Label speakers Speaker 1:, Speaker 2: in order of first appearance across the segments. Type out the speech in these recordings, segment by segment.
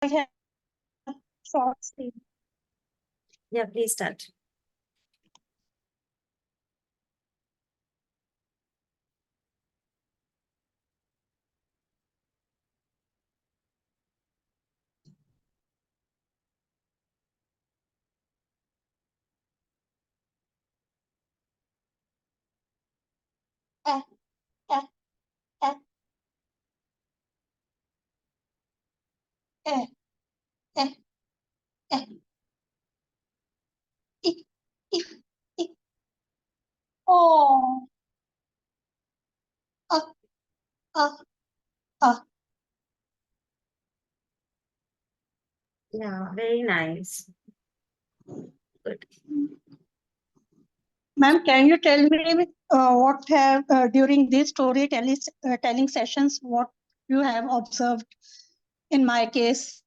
Speaker 1: have short sleeve.
Speaker 2: Yeah, please start.
Speaker 1: Eh, eh, eh, eh, eh, eh. Ik, ik, ik. Oh, ah, ah, ah.
Speaker 2: Yeah, very nice. Good.
Speaker 1: Ma'am, can you tell me what have during these storytelling sessions, what you have observed in my case,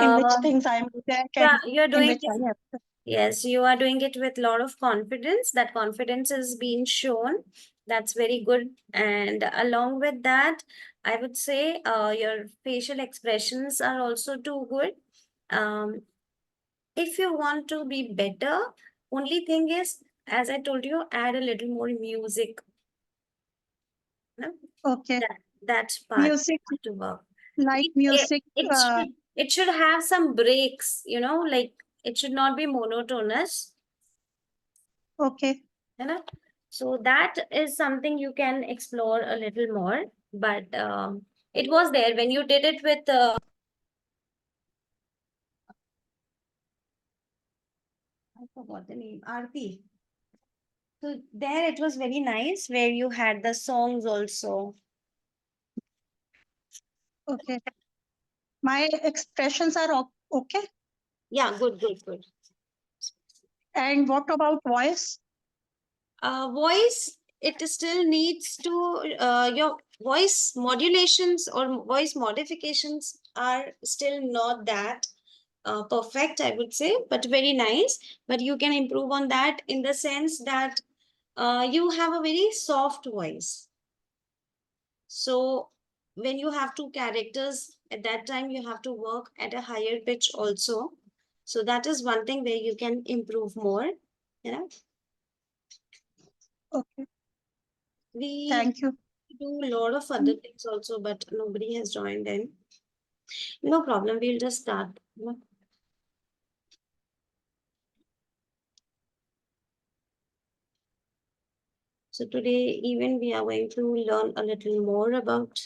Speaker 1: in which things I am good at
Speaker 2: Yeah,
Speaker 1: and
Speaker 2: you're
Speaker 1: in
Speaker 2: doing
Speaker 1: which
Speaker 2: it.
Speaker 1: I have.
Speaker 2: Yes, you are doing it with a lot of confidence. That confidence is being shown. That's very good. And along with that, I would say your facial expressions are also too good. Um, if you want to be better, only thing is, as I told you, add a little more music. No?
Speaker 1: Okay.
Speaker 2: That part
Speaker 1: Music,
Speaker 2: to work.
Speaker 1: like music.
Speaker 2: It should have some breaks, like it should not be monotonous.
Speaker 1: Okay.
Speaker 2: You know? So that is something you can explore a little more. But it was there when you did it with I forgot the name, Aarti. So there it was very nice where you had the songs also.
Speaker 1: Okay. My expressions are okay.
Speaker 2: Yeah, good, good, good.
Speaker 1: And what about voice?
Speaker 2: Voice, it still needs to, your voice modulations or voice modifications are still not that perfect, I would say, but very nice. But you can improve on that in the sense that you have a very soft voice. So when you have two characters, at that time you have to work at a higher pitch also. So that is one thing where you can improve more. You know,
Speaker 1: Okay.
Speaker 2: we
Speaker 1: Thank you.
Speaker 2: do a lot of other things also, but nobody has joined in. No problem. We'll just start. So today, even we are going to learn a little more about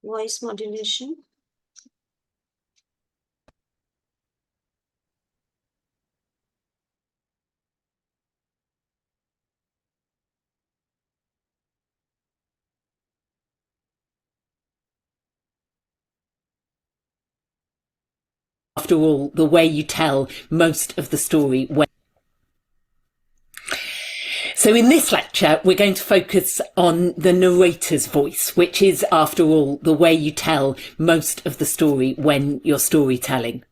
Speaker 2: voice modulation.
Speaker 3: After all, the way you tell most of the story. So in this lecture, we're going to focus on the narrator's voice, which is, after all, the way you tell most of the story when you're storytelling.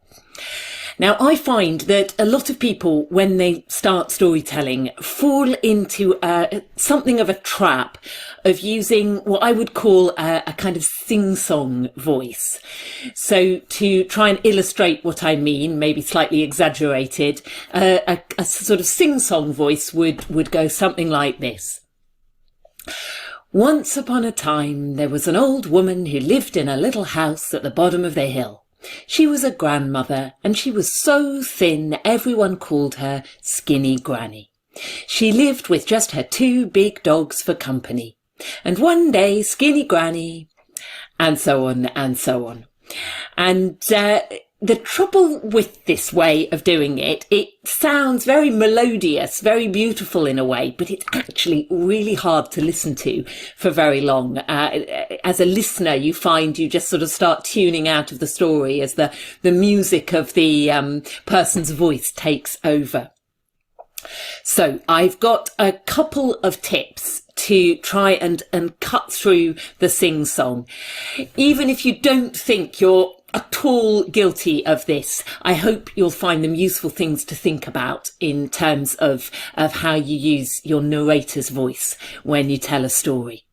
Speaker 3: Now, I find that a lot of people, when they start storytelling, fall into something of a trap of using what I would call a kind of sing-song voice. So to try and illustrate what I mean, maybe slightly exaggerated, a sort of sing-song voice would go something like this. Once upon a time, there was an old woman who lived in a little house at the bottom of the hill. She was a grandmother, and she was so thin everyone called her Skinny Granny. She lived with just her two big dogs for company. And one day, Skinny Granny, and so on and so on. And the trouble with this way of doing it, it sounds very melodious, very beautiful in a way, but it's actually really hard to listen to for very long. As a listener, you find you just sort of start tuning out of the story as the music of the person's voice takes over. So I've got a couple of tips to try and cut through the sing-song. Even if you don't think you're at all guilty of this, I hope you'll find them useful things to think about in terms of how you use your narrator's voice when you tell a story.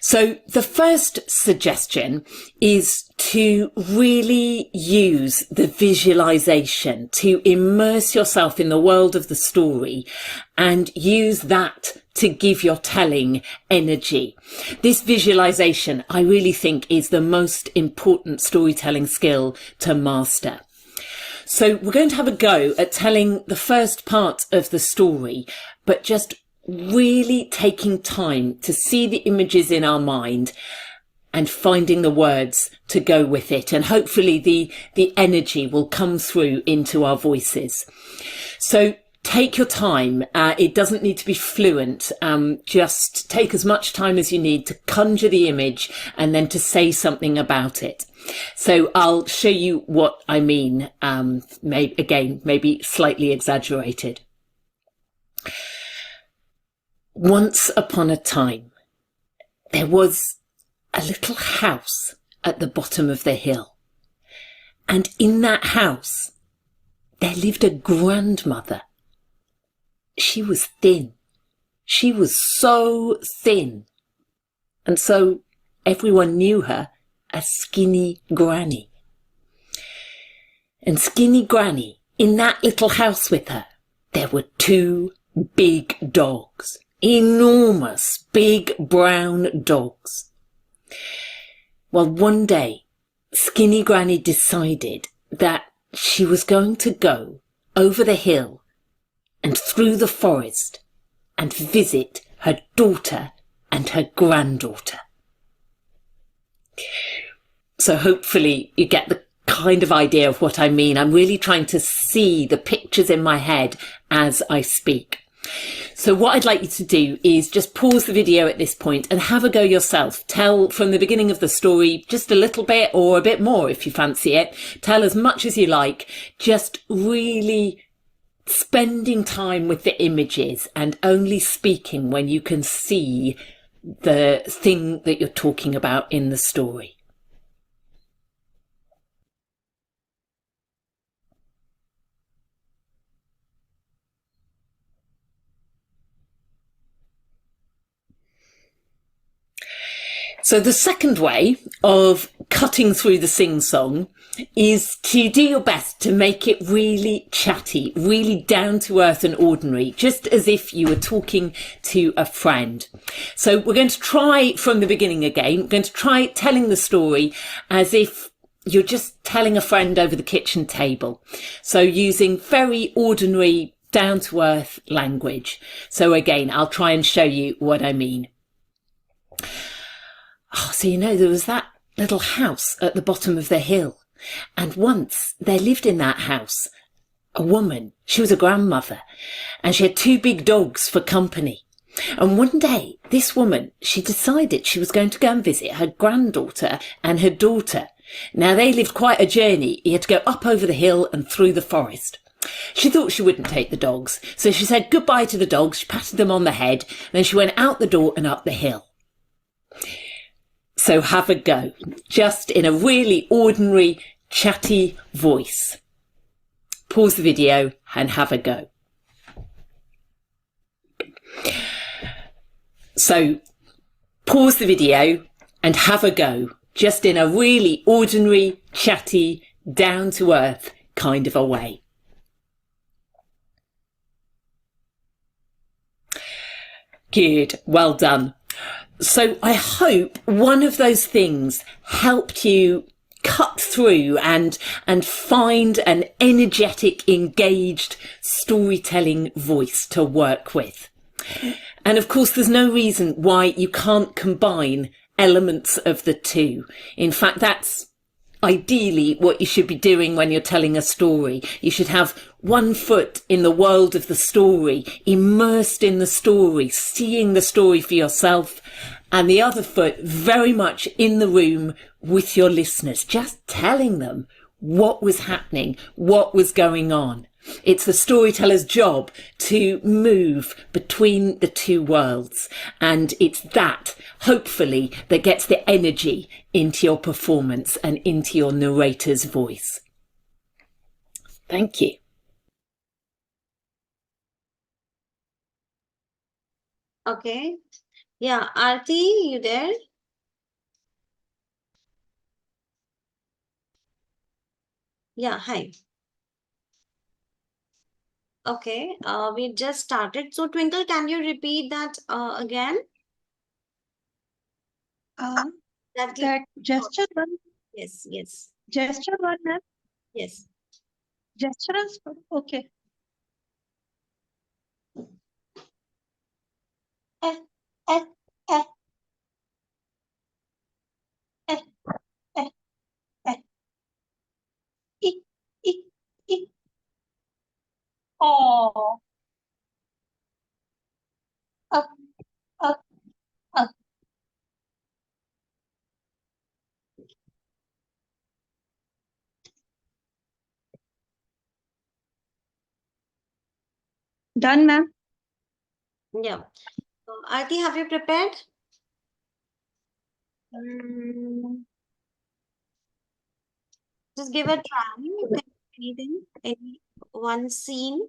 Speaker 3: So the first suggestion is to really use the visualization, to immerse yourself in the world of the story and use that to give your telling energy. This visualization, I really think, is the most important storytelling skill to master. So we're going to have a go at telling the first part of the story, but just really taking time to see the images in our mind and finding the words to go with it. And hopefully the energy will come through into our voices. So take your time. It doesn't need to be fluent. Just take as much time as you need to conjure the image and then to say something about it. So I'll show you what I mean. Maybe slightly exaggerated. Once upon a time, there was a little house at the bottom of the hill. And in that house, there lived a grandmother. She was thin. She was so thin. And so everyone knew her as Skinny Granny. And Skinny Granny, in that little house with her, there were 2 big dogs. Enormous, big brown dogs. Well, one day, Skinny Granny decided that she was going to go over the hill and through the forest and visit her daughter and her granddaughter. So hopefully you get the kind of idea of what I mean. I'm really trying to see the pictures in my head as I speak. So what I'd like you to do is just pause the video at this point and have a go yourself. Tell from the beginning of the story just a little bit or a bit more if you fancy it. Tell as much as you like, just really spending time with the images and only speaking when you can see the thing that you're talking about in the story. So the second way of cutting through the sing-song is to do your best to make it really chatty, really down to earth and ordinary, just as if you were talking to a friend. So we're going to try from the beginning again. We're going to try telling the story as if you're just telling a friend over the kitchen table. So using very ordinary, down to earth language. So again, I'll try and show you what I mean. Oh, so there was that little house at the bottom of the hill. And once there lived in that house a woman. She was a grandmother. And she had 2 big dogs for company. And one day, this woman, she decided she was going to go and visit her granddaughter and her daughter. Now, they lived quite a journey. You had to go up over the hill and through the forest. She thought she wouldn't take the dogs. So she said goodbye to the dogs. She patted them on the head. Then she went out the door and up the hill. So have a go, just in a really ordinary, chatty voice. Pause the video and have a go. So pause the video and have a go, just in a really ordinary, chatty, down-to-earth kind of a way. Good, well done. So I hope one of those things helped you cut through and find an energetic, engaged storytelling voice to work with. And of course, there's no reason why you can't combine elements of the two. In fact, that's ideally what you should be doing when you're telling a story. You should have one foot in the world of the story, immersed in the story, seeing the story for yourself, and the other foot very much in the room with your listeners, just telling them what was happening, what was going on. It's the storyteller's job to move between the two worlds, and it's that, hopefully, that gets the energy into your performance and into your narrator's voice. Thank you.
Speaker 2: Okay. Yeah, Aarti, you there? Yeah, hi. Okay, we just started. So Twinkle, can you repeat that again? That
Speaker 1: That gesture one,
Speaker 2: yes, yes,
Speaker 1: gesture one, ma'am.
Speaker 2: yes.
Speaker 1: Gestures. Okay. Eh, eh, eh, eh, eh, eh. I, I, I. Oh. Uh, uh, uh. Done, ma'am.
Speaker 2: Yeah. Aarti, have you prepared? Just give a try. You can anything, any one scene.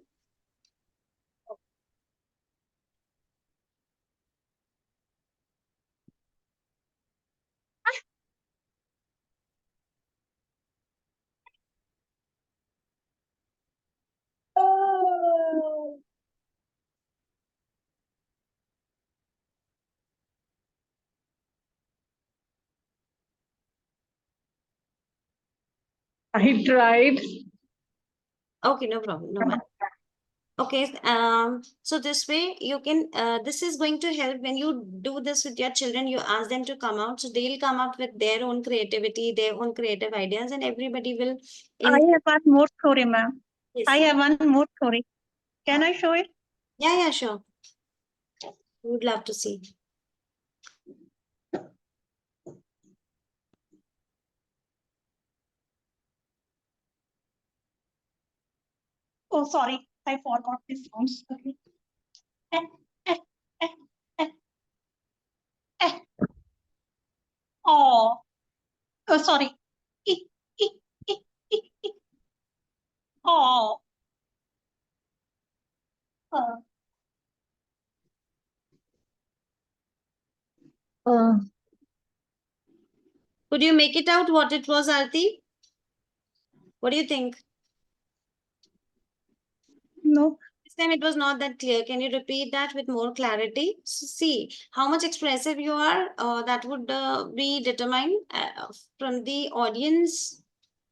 Speaker 1: Oh. I tried.
Speaker 2: Okay, no problem. No worries. Okay, so this way you can, this is going to help when you do this with your children, you ask them to come out. So they'll come up with their own creativity, their own creative ideas, and everybody will
Speaker 1: I have one more story, ma'am. I
Speaker 2: yes.
Speaker 1: have one more story. Can I show it?
Speaker 2: Yeah, yeah, sure. Would love to see.
Speaker 1: Oh, sorry. I forgot this sounds. Okay. Eh, eh, eh, eh, eh. Oh. Oh, sorry. I, I, I, I, I. Oh. Uh, uh,
Speaker 2: Could you make it out what it was, Aarti? What do you think?
Speaker 1: no.
Speaker 2: This time it was not that clear. Can you repeat that with more clarity? See how much expressive you are. That would be determined from the audience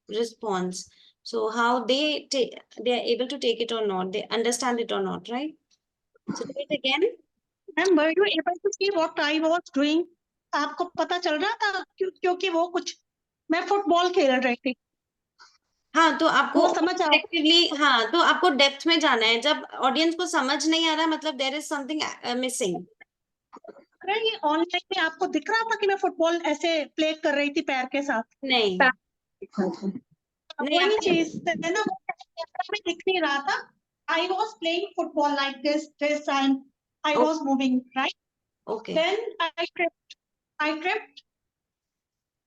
Speaker 2: response. So how they are able to take it or not, they understand it or not, right? So do it again.
Speaker 1: Ma'am, were you able to see what I was doing? आपको पता चल रहा था क्योंकि वो कुछ मैं football खेल रही थी.
Speaker 2: हाँ, तो आपको
Speaker 1: वो समझ आ
Speaker 2: एक्टिवली हाँ, तो आपको डेप्थ में जाना है. जब ऑडियंस को समझ नहीं आ रहा, मतलब देयर इज समथिंग मिसिंग.
Speaker 1: रही ऑनलाइन में आपको दिख रहा था कि मैं फुटबॉल ऐसे प्ले कर रही थी पैर के साथ.
Speaker 2: नहीं नहीं
Speaker 1: वही
Speaker 2: आप
Speaker 1: चीज है ना, वो कैमरा में दिख नहीं रहा था. I was playing football like this, and I was moving, right?
Speaker 2: Okay
Speaker 1: Then I tripped,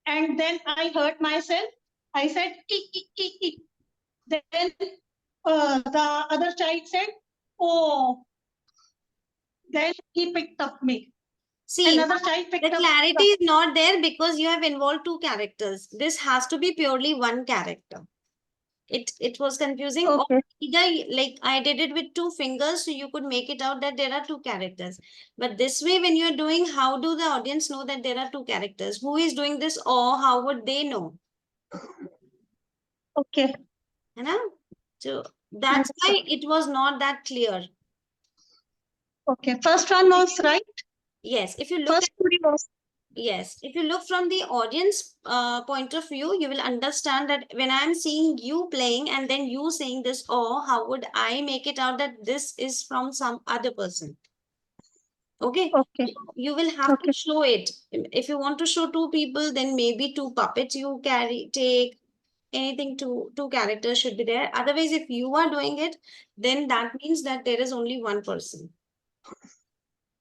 Speaker 1: and then I hurt myself. I said, "Eek, eek, eek, eek." Then the other child said, "Oh." Then he picked up me.
Speaker 2: See,
Speaker 1: Another child
Speaker 2: the
Speaker 1: picked up.
Speaker 2: clarity is not there because you have involved two characters. This has to be purely one character. It was confusing. Or
Speaker 1: Okay.
Speaker 2: either like I did it with two fingers, so you could make it out that there are two characters. But this way, when you're doing, how do the audience know that there are two characters? Who is doing this, or how would they know?
Speaker 1: Okay.
Speaker 2: You know? So that's why it was not that clear.
Speaker 1: Okay. First one was right.
Speaker 2: Yes, if you look
Speaker 1: First story was.
Speaker 2: yes, if you look from the audience point of view, you will understand that when I'm seeing you playing and then you saying this, oh, how would I make it out that this is from some other person? Okay.
Speaker 1: Okay.
Speaker 2: You will have
Speaker 1: Okay.
Speaker 2: to show it. If you want to show two people, then maybe two puppets you take. Anything two characters should be there. Otherwise, if you are doing it, then that means that there is only one person.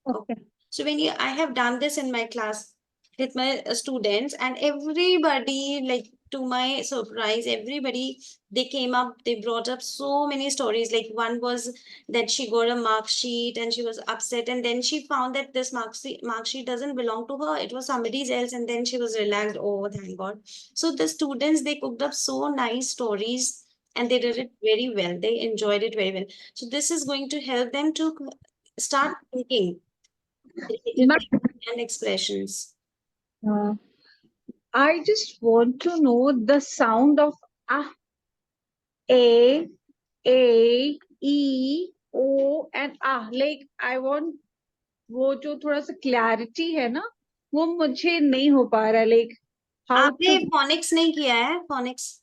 Speaker 1: Okay.
Speaker 2: So when I have done this in my class with my students, and everybody like to my surprise, everybody, they came up, they brought up so many stories. Like one was that she got a mark sheet and she was upset, and then she found that this mark sheet doesn't belong to her, it was somebody else, and then she was relaxed. Oh, thank God. So the students, they cooked up so nice stories and they did it very well. They enjoyed it very well. So this is going to help them to start thinking
Speaker 4: But
Speaker 2: creatively and expressions.
Speaker 4: I just want to know the sound of ah, a, e, o and ah. Like I want वो जो थोड़ा सा clarity है ना, वो मुझे नहीं हो पा रहा है. Like how
Speaker 2: आपने
Speaker 4: to
Speaker 2: phonics नहीं किया है? phonics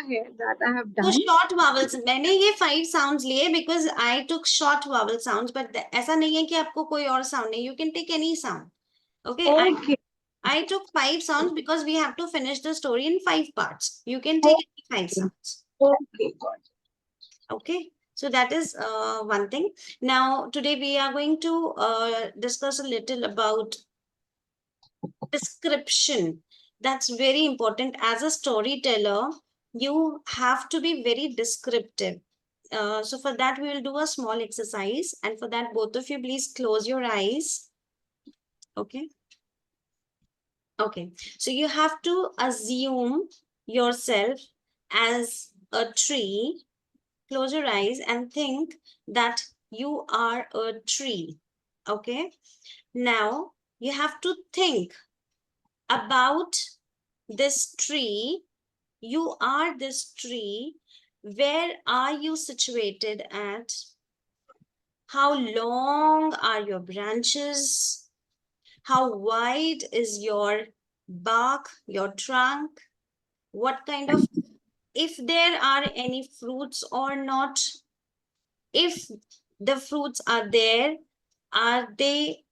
Speaker 4: है that I have
Speaker 2: तो
Speaker 4: done.
Speaker 2: short vowels, मैंने ये 5 sounds लिए because I took short vowel sounds, but ऐसा नहीं है कि आपको कोई और sound नहीं, you can take any sound. Okay,
Speaker 4: Okay.
Speaker 2: I took 5 sounds because we have to finish the story in 5 parts. You can take any 5 sounds.
Speaker 4: Okay, got it.
Speaker 2: Okay, so that is one thing. Now today we are going to discuss a little about description. That's very important. As a storyteller, you have to be very descriptive. So for that, we will do a small exercise. And for that, both of you, please close your eyes. Okay. Okay. So you have to assume yourself as a tree. Close your eyes and think that you are a tree. Okay. Now you have to think about this tree. You are this tree. Where are you situated at? How long are your branches? How wide is your bark, your trunk? What kind of, if there are any fruits or not? If the fruits are there, are they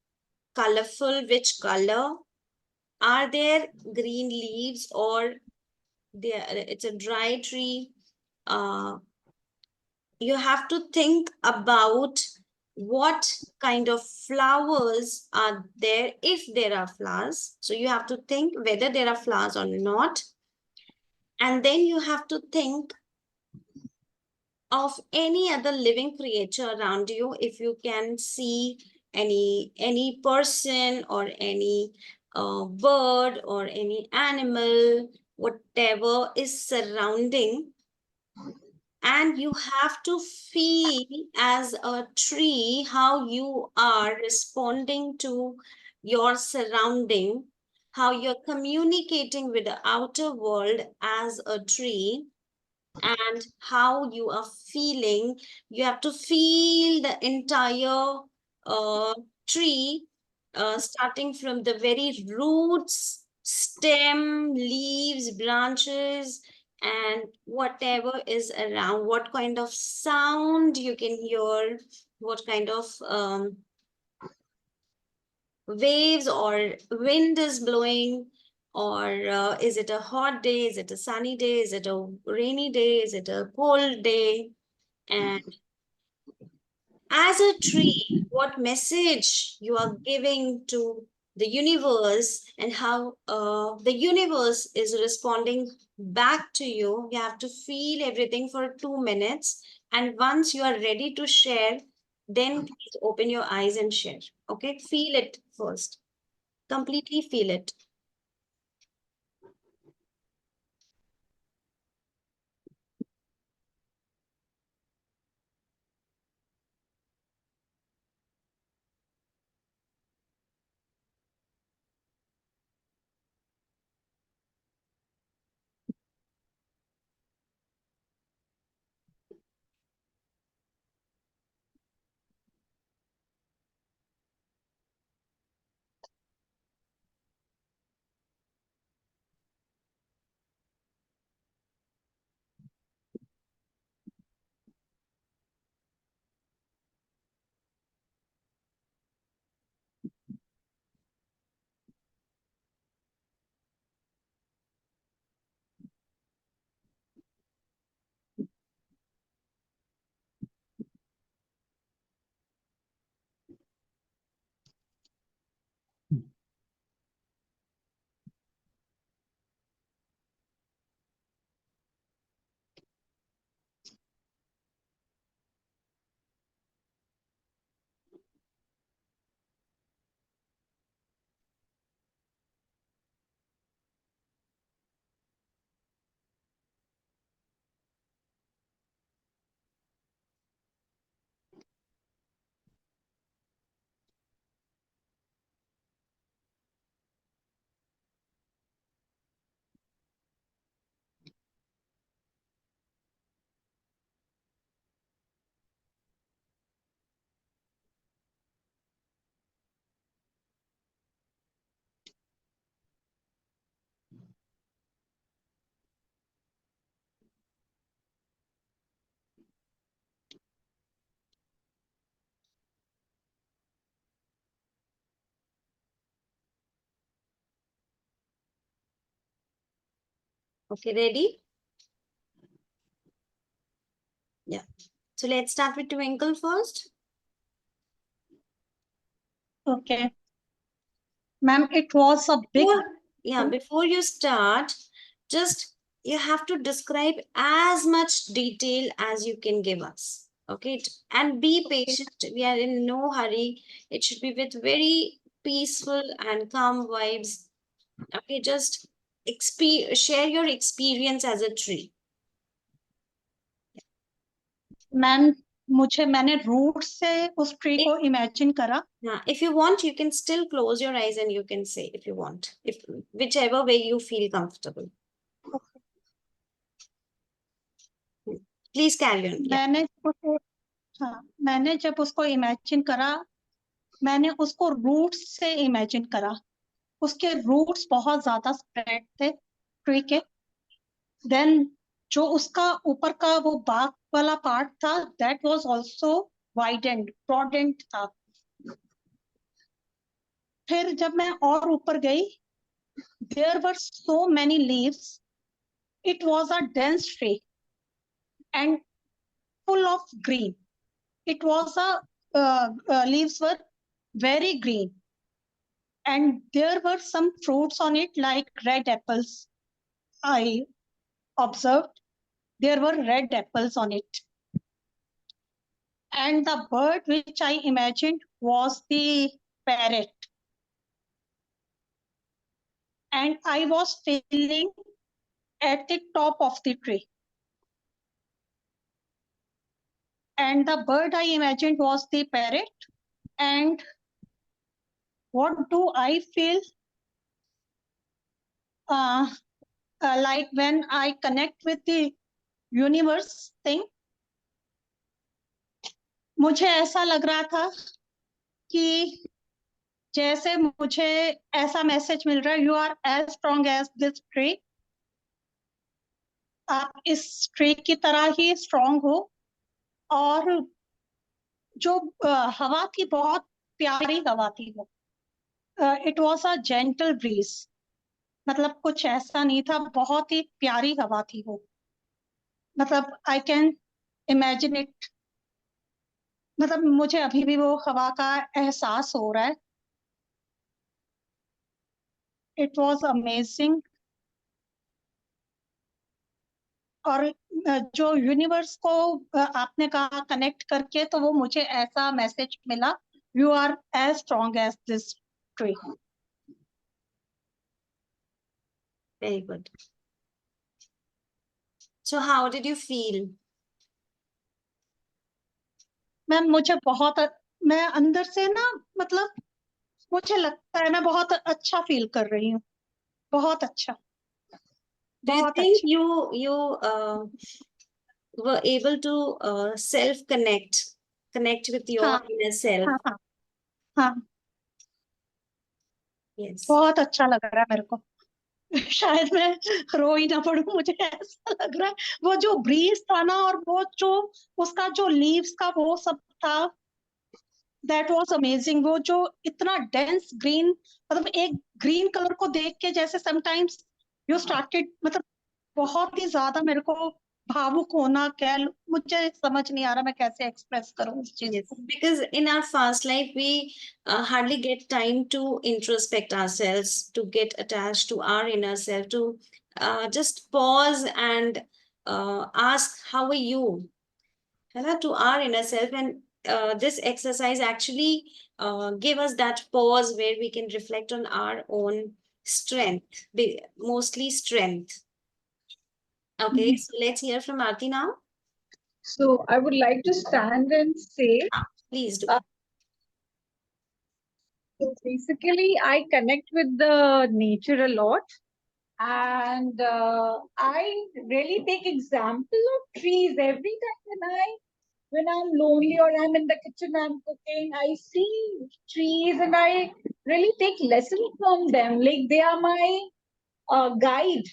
Speaker 2: colorful? Which color? Are there green leaves or it's a dry tree? You have to think about what kind of flowers are there, if there are flowers. So you have to think whether there are flowers or not. And then you have to think of any other living creature around you. If you can see any person or any bird or any animal, whatever is surrounding, and you have to feel as a tree how you are responding to your surrounding, how you're communicating with the outer world as a tree, and how you are feeling. You have to feel the entire uh, tree, starting from the very roots, stem, leaves, branches, and whatever is around, what kind of sound you can hear, what kind of waves or wind is blowing, or is it a hot day, is it a sunny day, is it a rainy day, is it a cold day? And as a tree, what message you are giving to the universe, and how the universe is responding back to you. You have to feel everything for 2 minutes. And once you are ready to share, then please open your eyes and share. Okay, feel it first. Completely feel it. Okay, ready? Yeah. So let's start with Twinkle first.
Speaker 1: Okay. Ma'am, it was a big.
Speaker 2: Before you start, just you have to describe as much detail as you can give us. Okay, and be patient. We are in no hurry. It should be with very peaceful and calm vibes. Okay, just share your experience as a tree.
Speaker 1: Ma'am मैंने root से उस tree को imagine करा.
Speaker 2: If you want, you can still close your eyes and you can say if you want, if whichever way you feel comfortable. Please carry on.
Speaker 1: मैंने जब उसको imagine करा, मैंने उसको रूट्स से इमेजिन करा. उसके रूट्स बहुत ज्यादा स्प्रेड थे ट्री के. देन जो उसका ऊपर का वो बाग वाला पार्ट था, that was also widened, broadened था. फिर जब मैं और ऊपर गई, there were so many leaves. It was a dense tree and full of green. It was leaves were very green, and there were some fruits on it like red apples. I observed there were red apples on it, and the bird which I imagined was the parrot, and I was feeling at the top of the tree, and the bird I imagined was the parrot. And what do I feel like when I connect with the universe thing? मुझे ऐसा लग रहा था कि जैसे मुझे ऐसा message मिल रहा है, you are as strong as this tree. आप इस ट्री की तरह ही स्ट्रॉन्ग हो. और जो हवा थी, बहुत प्यारी हवा थी वो. It was a gentle breeze. मतलब कुछ ऐसा नहीं था, बहुत ही प्यारी हवा थी वो. मतलब आई कैन इमेजिन इट. मतलब मुझे अभी भी वो हवा का एहसास हो रहा है. It was amazing. और जो यूनिवर्स को आपने कहा कनेक्ट करके, तो वो मुझे ऐसा मैसेज मिला, you are as strong as this tree.
Speaker 2: Very good. So how did you feel?
Speaker 1: Ma'am मुझे बहुत, मैं अंदर से ना, मतलब मुझे लगता है मैं बहुत अच्छा फील कर रही हूँ. बहुत अच्छा.
Speaker 2: Do you think you were able to self connect with your inner self?
Speaker 1: हाँ, हाँ.
Speaker 2: Yes.
Speaker 1: बहुत अच्छा लग रहा है मेरे को. शायद मैं रो ही ना पड़ूं, मुझे ऐसा लग रहा है. वो जो ब्रीज था ना, और वो जो उसका जो लीव्स का वो सब था, दैट वाज अमेजिंग. वो जो इतना डेंस ग्रीन, मतलब एक ग्रीन कलर को देख के जैसे समटाइम्स यू स्टार्टेड, मतलब बहुत ही ज्यादा मेरे को भावुक होना, क्या मुझे समझ नहीं आ रहा मैं कैसे एक्सप्रेस करूं उस चीज को.
Speaker 2: Because in our fast life we hardly get time to introspect ourselves, to get attached to our inner self, to just pause and ask how are you, to our inner self. And this exercise actually give us that pause where we can reflect on our own strength, mostly strength. Okay, so let's hear from Aarti now.
Speaker 4: So I would like to stand and say,
Speaker 2: Please do.
Speaker 4: So basically, I connect with the nature a lot, and I really take example of trees every time when I'm lonely or I'm in the kitchen, I'm cooking, I see trees and I really take lessons from them. Like they are my guide.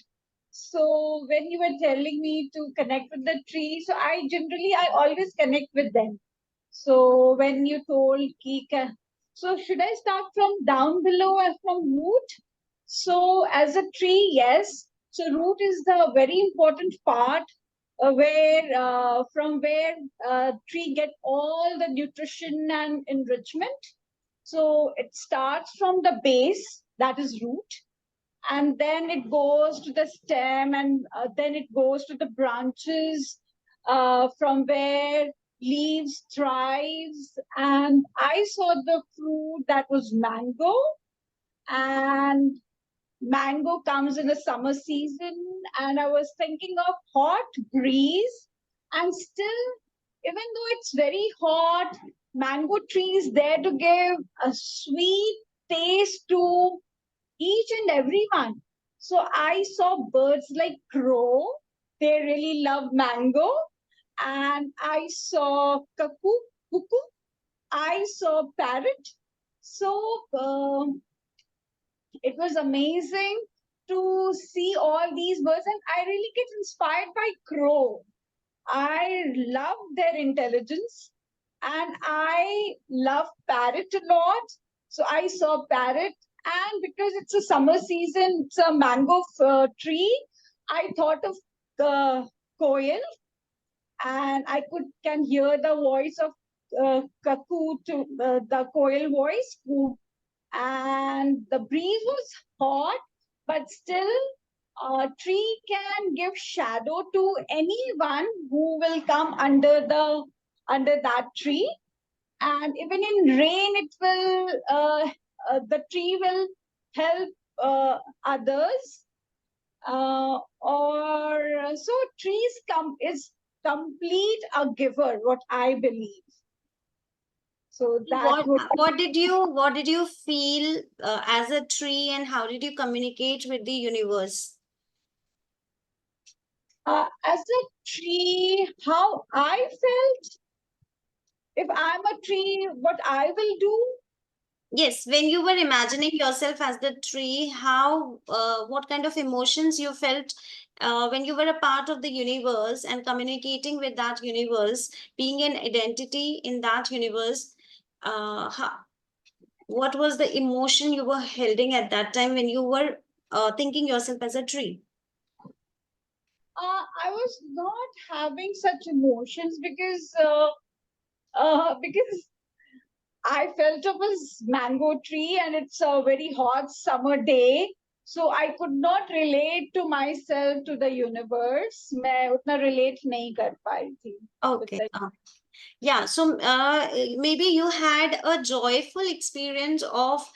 Speaker 4: So when you were telling me to connect with the tree, so I always connect with them. So when you told Kika, so should I start from down below and from root? So as a tree, yes, So root is the very important part from where tree get all the nutrition and enrichment. So it starts from the base, that is root, and then it goes to the stem, and then it goes to the branches, from where leaves thrives. And I saw the fruit that was mango, and mango comes in the summer season, and I was thinking of hot breeze, and still, even though it's very hot, mango tree is there to give a sweet taste to each and everyone. So I saw birds like crow, they really love mango, and I saw cuckoo, I saw parrot. So it was amazing to see all these birds, and I really get inspired by crow. I love their intelligence, and I love parrot a lot. So I saw parrot, and because it's a summer season, it's a mango tree, I thought of the koel, and I can hear the voice of cuckoo to the koel voice, and the breeze was hot, but still a tree can give shadow to anyone who will come under that tree. And even in rain, it will the tree will help others, or so trees is complete a giver, what I believe. So that
Speaker 2: What did you feel as a tree, and how did you communicate with the universe?
Speaker 4: As a tree, how I felt, if I'm a tree, what I will do.
Speaker 2: Yes, when you were imagining yourself as the tree, how what kind of emotions you felt when you were a part of the universe and communicating with that universe, being an identity in that universe, what was the emotion you were holding at that time when you were thinking yourself as a tree?
Speaker 4: I was not having such emotions because I felt of a mango tree, and it's a very hot summer day. So I could not relate to myself to the universe. मैं उतना relate नहीं कर पाई थी.
Speaker 2: Okay. Yeah, so maybe you had a joyful experience of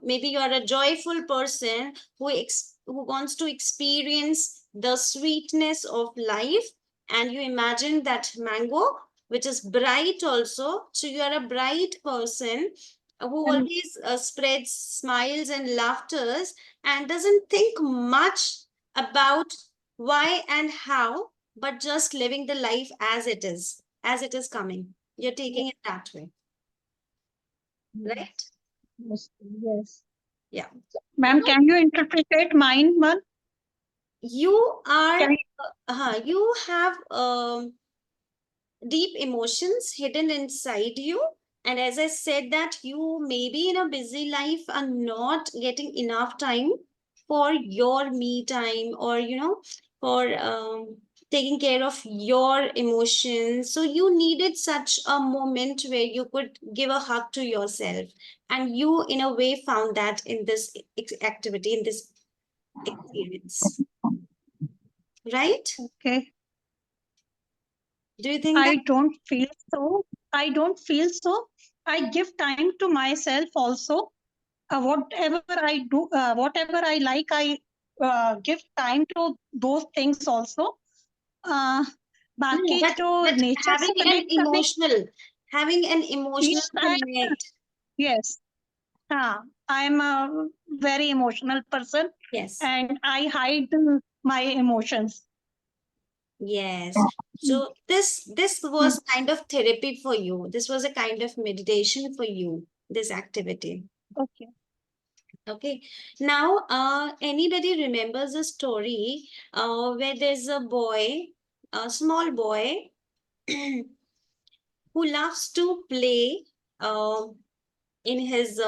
Speaker 2: maybe you are a joyful person who wants to experience the sweetness of life, and you imagine that mango, which is bright also. So you are a bright person who always spreads smiles and laughters and doesn't think much about why and how, but just living the life as it is coming. You're taking it that way, right?
Speaker 4: Yes. Yes.
Speaker 2: Yeah.
Speaker 1: Ma'am, can you interpret mine one?
Speaker 2: You are,
Speaker 1: Can
Speaker 2: you have deep emotions hidden inside you. And as I said, that you maybe in a busy life are not getting enough time for your me time, or for taking care of your emotions. So you needed such a moment where you could give a hug to yourself, and you in a way found that in this activity, in this experience, right?
Speaker 1: Okay.
Speaker 2: Do you think that?
Speaker 1: I don't feel so. I don't feel so. I give time to myself also. Whatever I do, whatever I like, I give time to those things also. बाकी
Speaker 2: but
Speaker 1: जो nature से connect करने,
Speaker 2: having an emotional
Speaker 1: yes,
Speaker 2: connect.
Speaker 1: yes, I am a very emotional person,
Speaker 2: Yes.
Speaker 1: and I hide my emotions.
Speaker 2: Yes. So this was kind of therapy for you. This was a kind of meditation for you, this activity.
Speaker 1: Okay.
Speaker 2: Okay. Now, anybody remembers a story where there's a boy, a small boy, who loves to play in his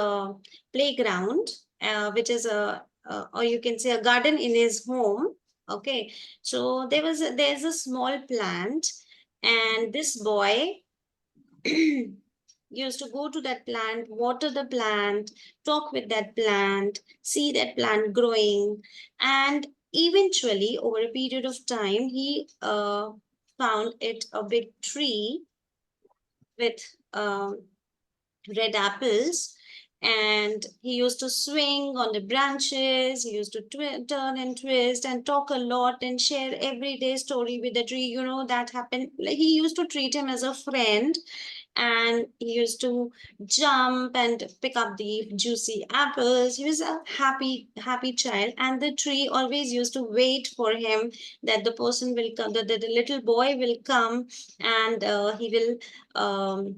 Speaker 2: playground, which is or you can say a garden in his home. Okay, so there's a small plant, and this boy used to go to that plant, water the plant, talk with that plant, see that plant growing, and eventually, over a period of time, he found it a big tree with red apples, and he used to swing on the branches. He used to turn and twist and talk a lot and share everyday story with the tree. You know, that happened, like, he used to treat him as a friend, and he used to jump and pick up the juicy apples. He was a happy child, and the tree always used to wait for him, that the person will come, that the little boy will come, and he will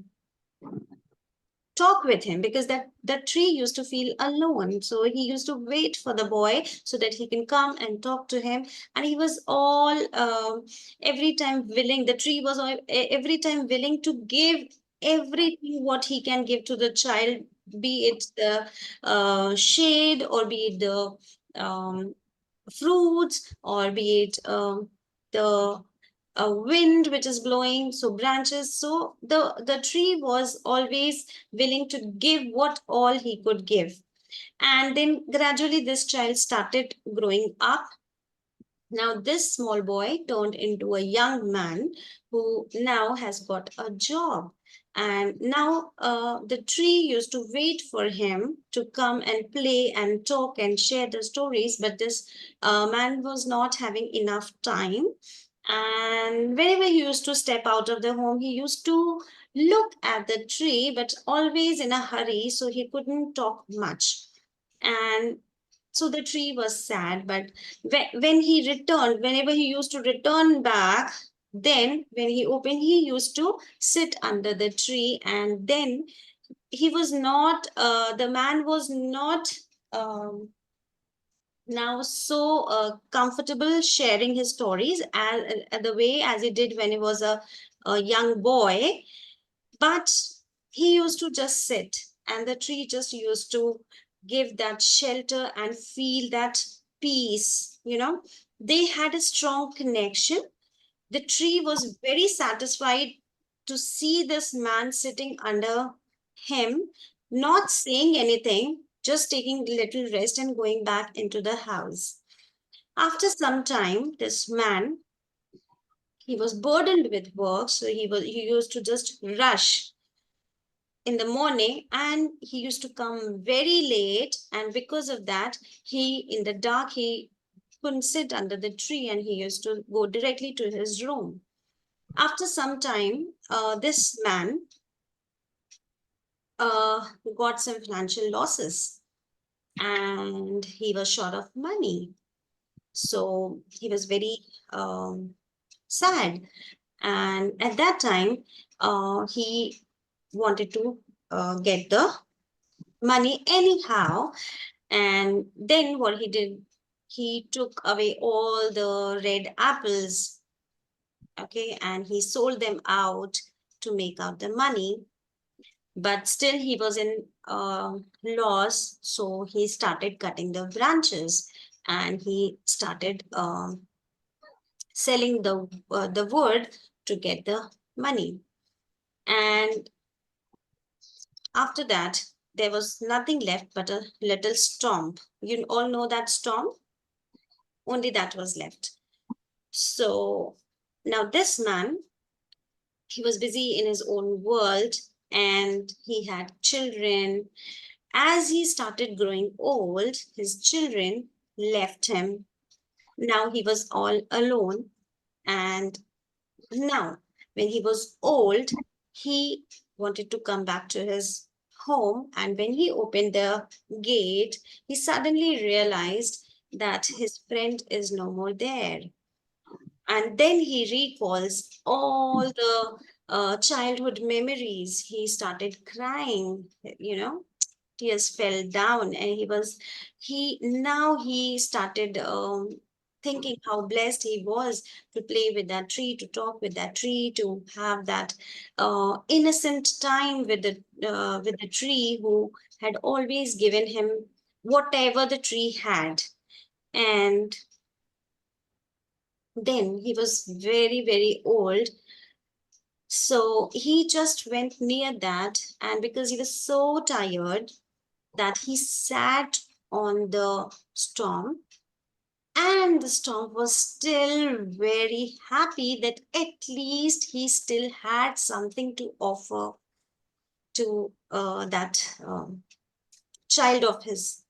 Speaker 2: talk with him, because that tree used to feel alone, so he used to wait for the boy so that he can come and talk to him. And he was all every time willing, the tree was every time willing to give everything what he can give to the child, be it the shade, or be it the fruits, or be it the wind which is blowing, so branches. So the tree was always willing to give what all he could give. And then gradually this child started growing up. Now this small boy turned into a young man who now has got a job. And now the tree used to wait for him to come and play and talk and share the stories, but this man was not having enough time. And whenever he used to step out of the home, he used to look at the tree, but always in a hurry, so he couldn't talk much. And so the tree was sad, but when he returned, whenever he used to return back, then when he opened, he used to sit under the tree, and then he was not, the man was not um, now so comfortable sharing his stories as the way as he did when he was a young boy. But he used to just sit, and the tree just used to give that shelter and feel that peace. You know, they had a strong connection. The tree was very satisfied to see this man sitting under him, not saying anything, just taking little rest and going back into the house. After some time, this man, he was burdened with work, so he used to just rush in the morning, and he used to come very late, and because of that, he in the dark, he couldn't sit under the tree, and he used to go directly to his room. After some time, this man got some financial losses, and he was short of money, so he was very sad. And at that time, he wanted to get the money anyhow. And then what he did, he took away all the red apples, okay, and he sold them out to make out the money. But still he was in loss, so he started cutting the branches, and he started selling the wood to get the money. And after that, there was nothing left but a little stump. You all know that stump? Only that was left. So now this man, he was busy in his own world, and he had children. As he started growing old, his children left him. Now he was all alone. And now, when he was old, he wanted to come back to his home. And when he opened the gate, he suddenly realized that his friend is no more there. And then he recalls all the childhood memories. He started crying, you know, tears fell down, and he started thinking how blessed he was to play with that tree, to talk with that tree, to have that innocent time with the tree who had always given him whatever the tree had. And then he was very, very old. So he just went near that, and because he was so tired that he sat on the storm, and the storm was still very happy that at least he still had something to offer to that child of his.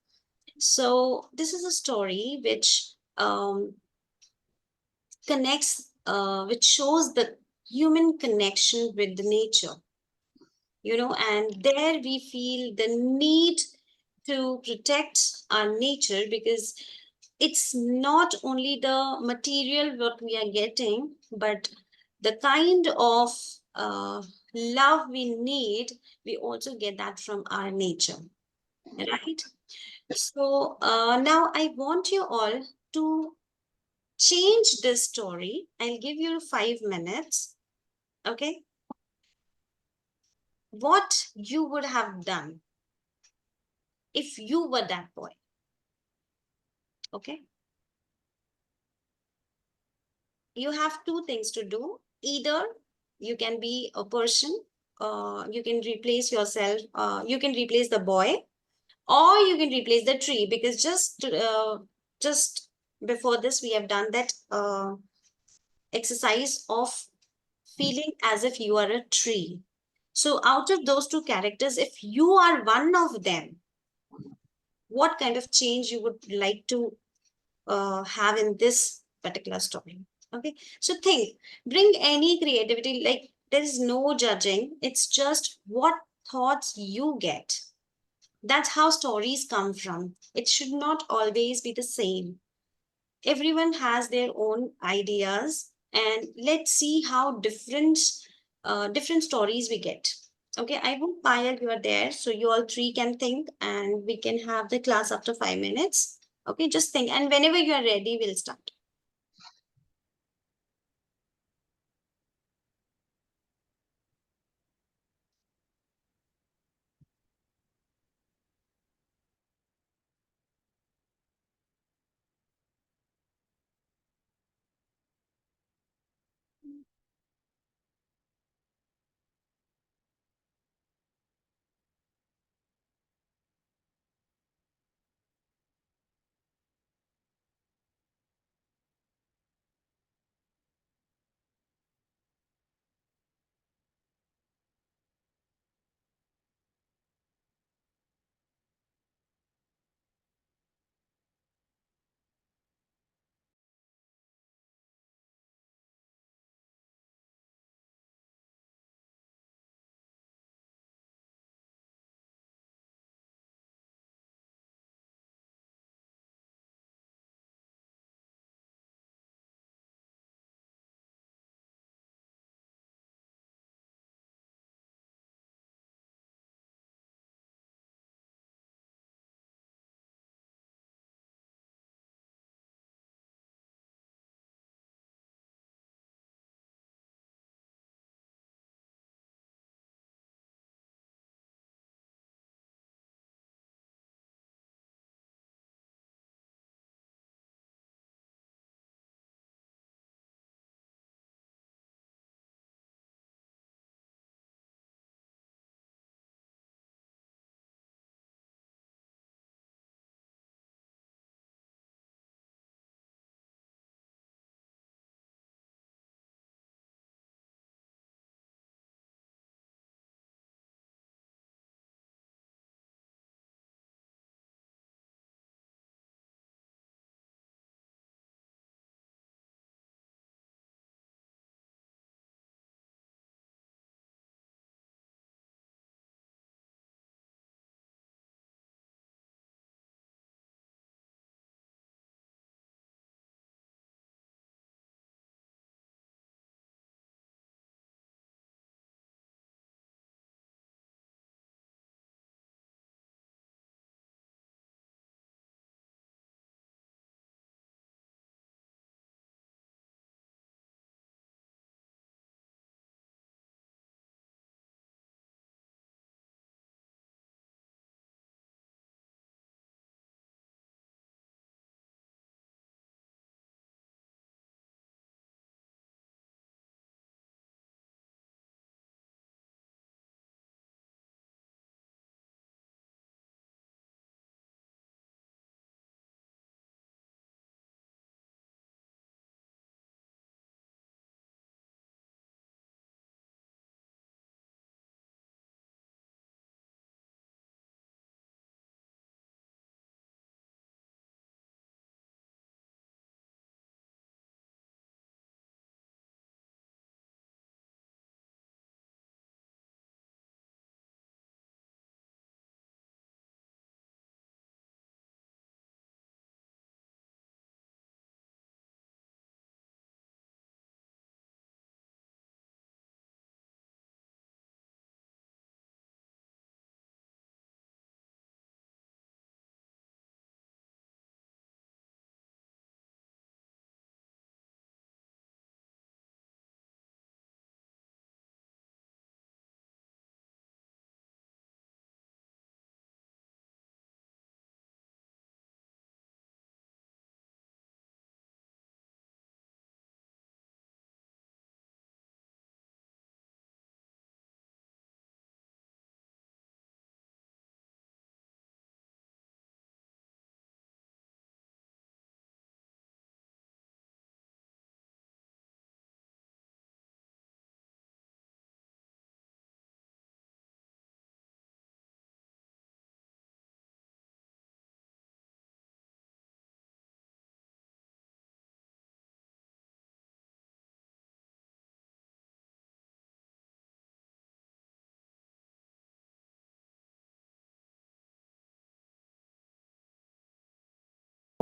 Speaker 2: So this is a story which connects, which shows the human connection with the nature, and there we feel the need to protect our nature, because it's not only the material what we are getting, but the kind of love we need, we also get that from our nature, right? So now I want you all to change this story. I'll give you 5 minutes. Okay. What you would have done if you were that boy. Okay. You have two things to do. Either you can be a person, you can replace yourself, you can replace the boy, or you can replace the tree, because just before this we have done that exercise of feeling as if you are a tree. So out of those two characters, if you are one of them, what kind of change you would like to have in this particular story? Okay, so think, bring any creativity, like there is no judging, it's just what thoughts you get. That's how stories come from. It should not always be the same. Everyone has their own ideas, and let's see how different stories we get. Okay, I hope Payal you are there, so you all three can think, and we can have the class after 5 minutes. Okay, just think, and whenever you are ready, we'll start.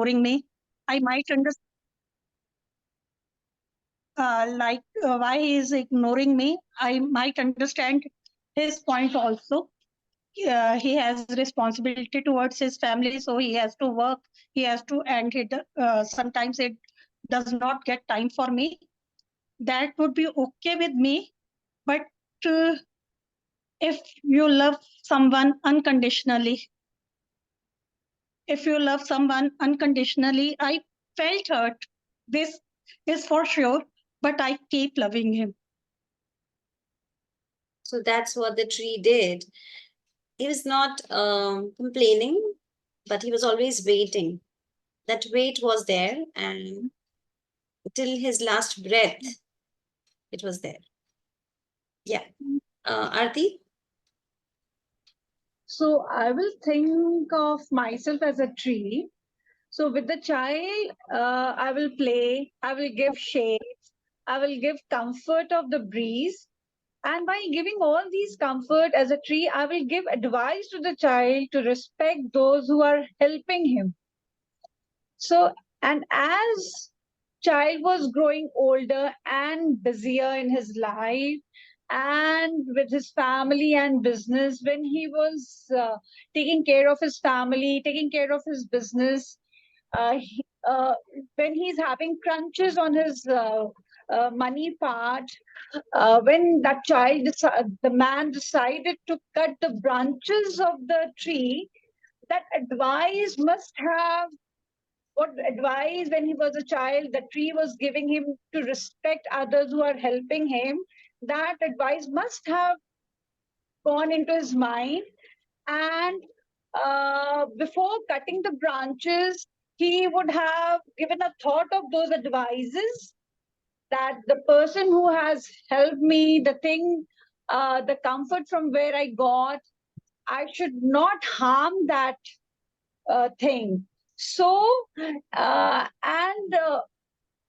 Speaker 1: ignoring me. I might understand why he is ignoring me. I might understand his point also. He has responsibility towards his family, so he has to work. He has to, and sometimes it does not get time for me. That would be okay with me. But if you love someone unconditionally, I felt hurt. This is for sure, but I keep loving him.
Speaker 2: So that's what the tree did. He was not complaining, but he was always waiting. That wait was there, and till his last breath, it was there. Yeah. Aarti?
Speaker 4: So I will think of myself as a tree. So with the child, I will play, I will give shade, I will give comfort of the breeze. And by giving all these comfort as a tree, I will give advice to the child to respect those who are helping him. So, and as child was growing older and busier in his life and with his family and business, when he was taking care of his family, taking care of his business, when he's having crunches on his money part, when that child, the man decided to cut the branches of the tree, that advice must have, what advice when he was a child, the tree was giving him to respect others who are helping him, that advice must have gone into his mind. And before cutting the branches, he would have given a thought of those advices, that the person who has helped me, the thing, the comfort from where I got, I should not harm that thing. So, and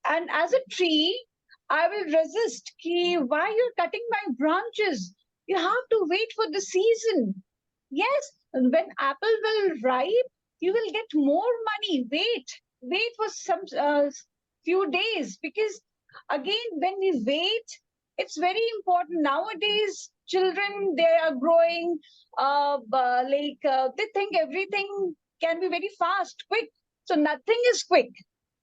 Speaker 4: as a tree, I will resist. Why you're cutting my branches? You have to wait for the season. Yes, when apple will ripe, you will get more money. Wait for some few days, because again, when we wait, it's very important. Nowadays, children, they are growing they think everything can be very fast, quick. So nothing is quick.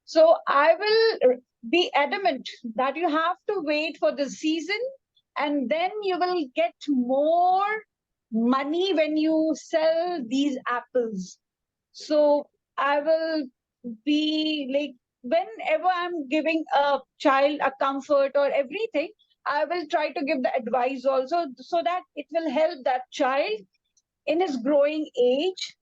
Speaker 4: So I will be adamant that you have to wait for the season, and then you will get more money when you sell these apples. So I will be like, whenever I'm giving a child a comfort or everything, I will try to give the advice also, so that it will help that child in his growing age,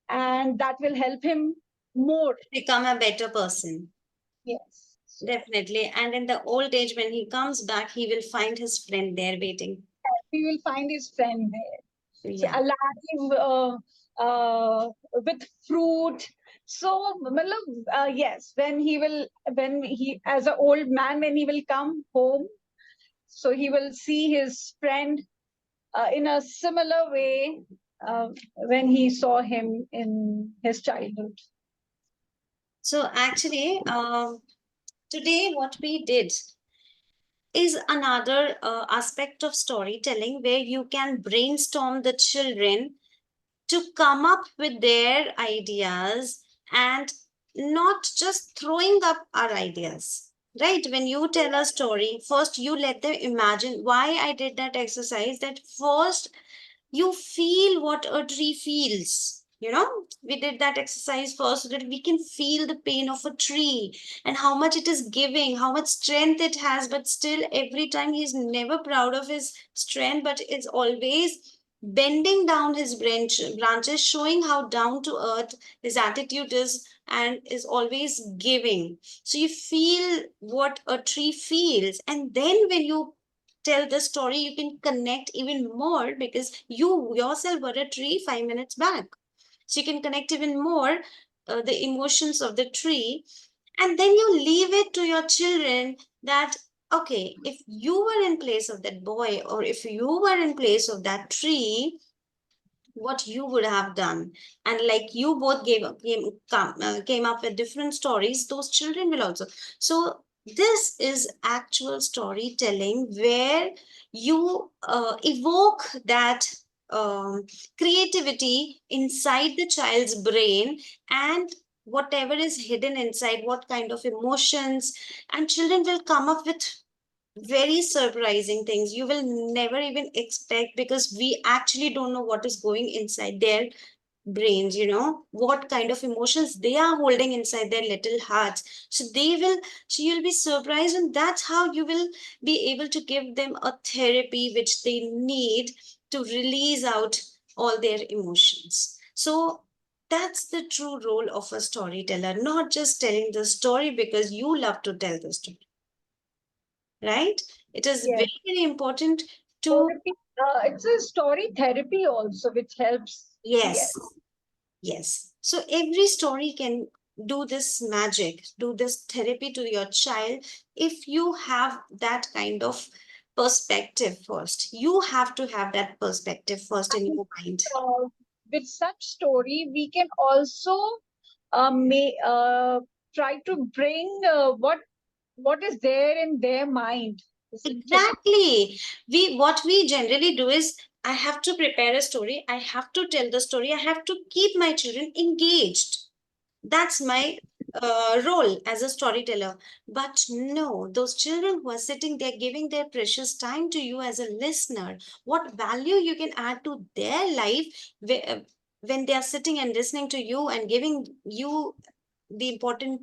Speaker 4: and that will help him more.
Speaker 2: Become a better person.
Speaker 4: Yes.
Speaker 2: Definitely. And in the old age, when he comes back, he will find his friend there waiting.
Speaker 4: He will find his friend there. So
Speaker 2: Yeah.
Speaker 4: alive with fruit. So, yes, when he, as an old man, when he will come home, so he will see his friend in a similar way when he saw him in his childhood.
Speaker 2: So actually, today what we did is another aspect of storytelling where you can brainstorm the children to come up with their ideas and not just throwing up our ideas. Right? When you tell a story, first you let them imagine why I did that exercise. That first you feel what a tree feels. You know, we did that exercise first so that we can feel the pain of a tree and how much it is giving, how much strength it has, but still every time he's never proud of his strength, but it's always bending down his branches, showing how down to earth his attitude is, and is always giving. So you feel what a tree feels, and then when you tell the story, you can connect even more because you yourself were a tree 5 minutes back. So you can connect even more the emotions of the tree. And then you leave it to your children that, okay, if you were in place of that boy or if you were in place of that tree, what you would have done, and like you both came up with different stories, those children will also. So this is actual storytelling where you evoke that creativity inside the child's brain, and whatever is hidden inside, what kind of emotions, and children will come up with very surprising things you will never even expect, because we actually don't know what is going inside their brains, what kind of emotions they are holding inside their little hearts. So you'll be surprised, and that's how you will be able to give them a therapy which they need to release out all their emotions. So that's the true role of a storyteller, not just telling the story because you love to tell the story, right? It is
Speaker 4: Yes.
Speaker 2: very, very important to,
Speaker 4: Therapy, it's a story therapy also, which helps. Yes.
Speaker 2: yes, yes. So every story can do this magic, do this therapy to your child if you have that kind of perspective first. You have to have that perspective first in
Speaker 4: And
Speaker 2: your mind.
Speaker 4: uh, with such story, we can also try to bring what is there in their mind, isn't it?
Speaker 2: Exactly. What we generally do is, I have to prepare a story, I have to tell the story, I have to keep my children engaged. That's my role as a storyteller. But no, those children who are sitting there giving their precious time to you as a listener, what value you can add to their life when they are sitting and listening to you and giving you the important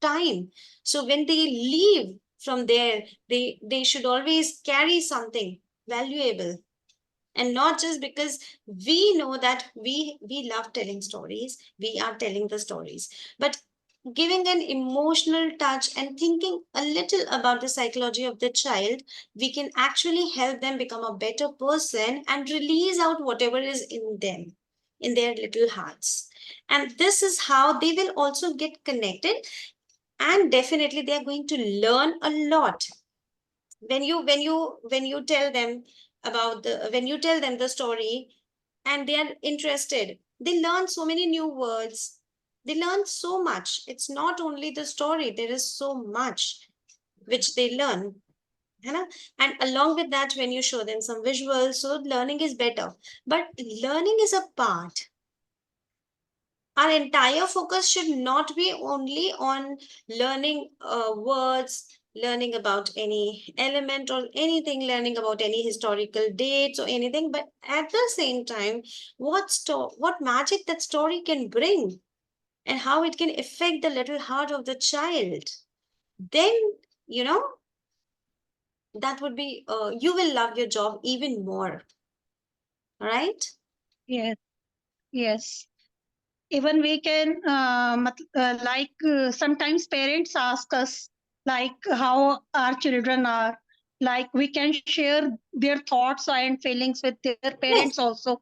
Speaker 2: time. So when they leave from there, they should always carry something valuable, and not just because we know that we love telling stories, we are telling the stories, but giving an emotional touch and thinking a little about the psychology of the child, we can actually help them become a better person and release out whatever is in them, in their little hearts. And this is how they will also get connected, and definitely they are going to learn a lot when you tell them about the when you tell them the story, and they are interested, they learn so many new words, they learn so much. It's not only the story, there is so much which they learn, you know. And along with that, when you show them some visuals, so learning is better. But learning is a part. Our entire focus should not be only on learning words, learning about any element or anything, learning about any historical dates or anything, but at the same time, what magic that story can bring, and how it can affect the little heart of the child. Then, you know, that would be, you will love your job even more, right?
Speaker 1: Yes, yes. Even we can, sometimes parents ask us, like, how our children are. Like, we can share their thoughts and feelings with their parents
Speaker 2: Yes.
Speaker 1: also.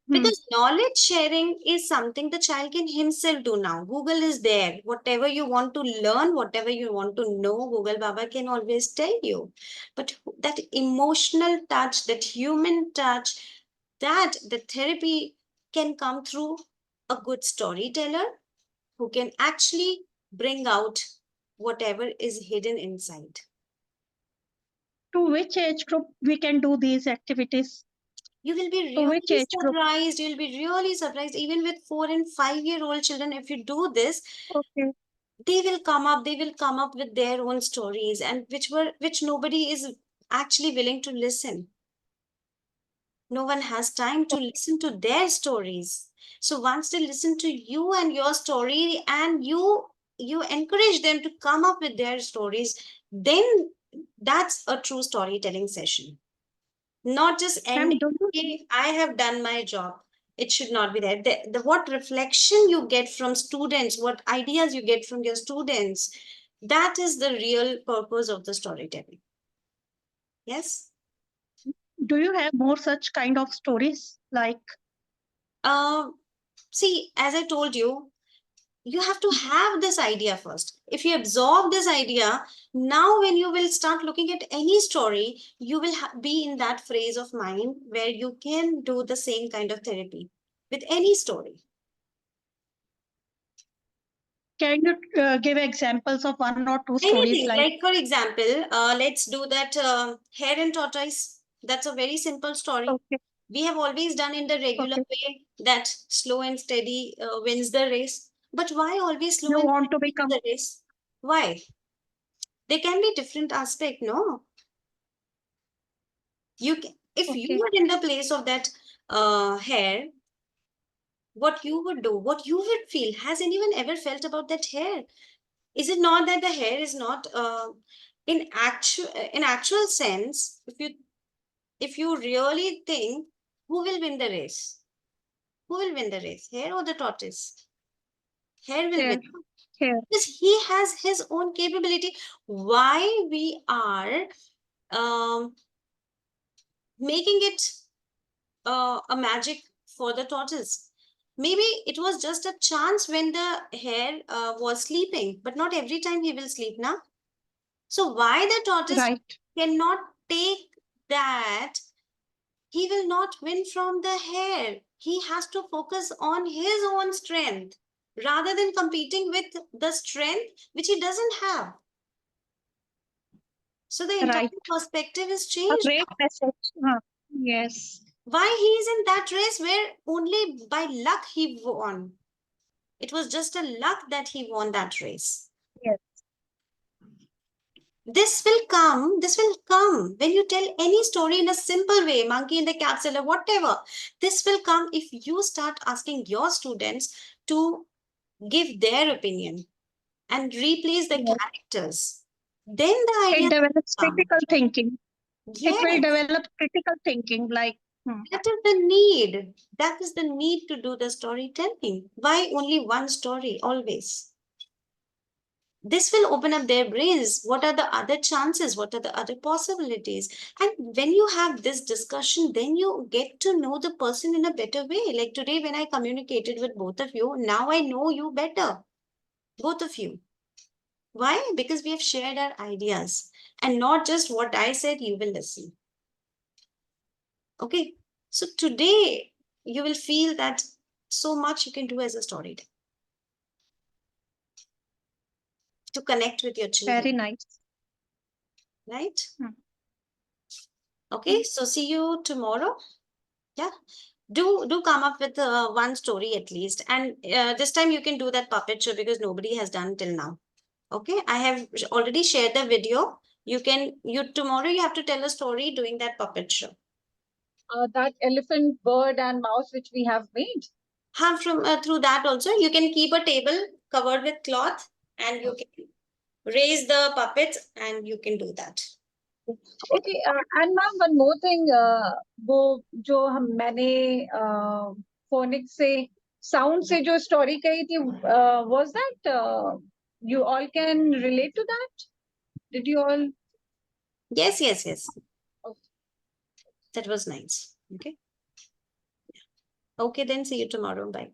Speaker 1: Hmm.
Speaker 2: Because knowledge sharing is something the child can himself do now. Google is there. Whatever you want to learn, whatever you want to know, Google Baba can always tell you. But that emotional touch, that human touch, that the therapy can come through a good storyteller who can actually bring out whatever is hidden inside.
Speaker 1: To which age group we can do these activities?
Speaker 2: You will be
Speaker 1: To which
Speaker 2: really
Speaker 1: age group?
Speaker 2: surprised. You'll be really surprised. Even with 4 and 5 year old children, if you do this,
Speaker 1: Okay.
Speaker 2: they will come up with their own stories, and which nobody is actually willing to listen. No one has time to listen to their stories. So once they listen to you and your story, and you encourage them to come up with their stories, then that's a true storytelling session. Not just
Speaker 1: Ma'am,
Speaker 2: ending,
Speaker 1: do you
Speaker 2: okay, I have done my job. It should not be there. What reflection you get from students, what ideas you get from your students, that is the real purpose of the storytelling. Yes.
Speaker 1: do you have more such kind of stories? Like,
Speaker 2: uh, See, as I told you, you have to have this idea first. If you absorb this idea, now when you will start looking at any story, you will be in that phase of mind where you can do the same kind of therapy with any story.
Speaker 1: Can you give examples of one or two stories?
Speaker 2: Anything, like for example, let's do that hare and tortoise. That's a very simple story.
Speaker 1: Okay.
Speaker 2: We have always done in the regular way that slow and steady wins the race. But why always slow
Speaker 1: You
Speaker 2: and
Speaker 1: want to
Speaker 2: steady
Speaker 1: become
Speaker 2: wins the race? Why? There can be different aspect, no? If you
Speaker 1: okay.
Speaker 2: were in the place of that hare, what you would do, what you would feel. Has anyone ever felt about that hare? Is it not that the hare is not in actual sense? If you really think, who will win the race? Who will win the race, hare or the tortoise? Hare will
Speaker 1: Here,
Speaker 2: win.
Speaker 1: here.
Speaker 2: Because he has his own capability. Why we are making it a magic for the tortoise? Maybe it was just a chance when the hare was sleeping, but not every time he will sleep now. So why the tortoise
Speaker 1: Right.
Speaker 2: cannot take that? He will not win from the hare. He has to focus on his own strength rather than competing with the strength which he doesn't have. So the entire
Speaker 1: Right.
Speaker 2: perspective is
Speaker 1: A
Speaker 2: changed.
Speaker 1: great message. Yes.
Speaker 2: Why he is in that race where only by luck he won? It was just a luck that he won that race.
Speaker 1: Yes.
Speaker 2: This will come when you tell any story in a simple way, monkey in the capsule or whatever. This will come if you start asking your students to give their opinion and replace the
Speaker 1: Yes.
Speaker 2: characters. Then the idea
Speaker 1: It develops
Speaker 2: will come.
Speaker 1: critical thinking. It will
Speaker 2: Yes,
Speaker 1: develop critical thinking, like
Speaker 2: that is the need. That is the need to do the storytelling. Why only one story always? This will open up their brains. What are the other chances? What are the other possibilities? And when you have this discussion, then you get to know the person in a better way. Like today, when I communicated with both of you, now I know you better. Both of you. Why? Because we have shared our ideas and not just what I said, you will listen. Okay. So today, you will feel that so much you can do as a storyteller to connect with your children.
Speaker 1: very nice.
Speaker 2: Right?
Speaker 1: Hmm.
Speaker 2: Okay. So see you tomorrow. Yeah. Do come up with one story at least, and this time you can do that puppet show because nobody has done till now. Okay, I have already shared the video. Tomorrow you have to tell a story doing that puppet show.
Speaker 4: That elephant, bird, and mouse which we have made.
Speaker 2: Have from through that also you can keep a table covered with cloth and you can raise the puppets and you can do that.
Speaker 4: Okay, and ma'am, one more thing, वो जो मैंने phonics से sound से जो story कही थी, was that you all can relate to that? Did you all?
Speaker 2: Yes.
Speaker 4: Okay.
Speaker 2: That was nice. Okay. Okay, then see you tomorrow. Bye.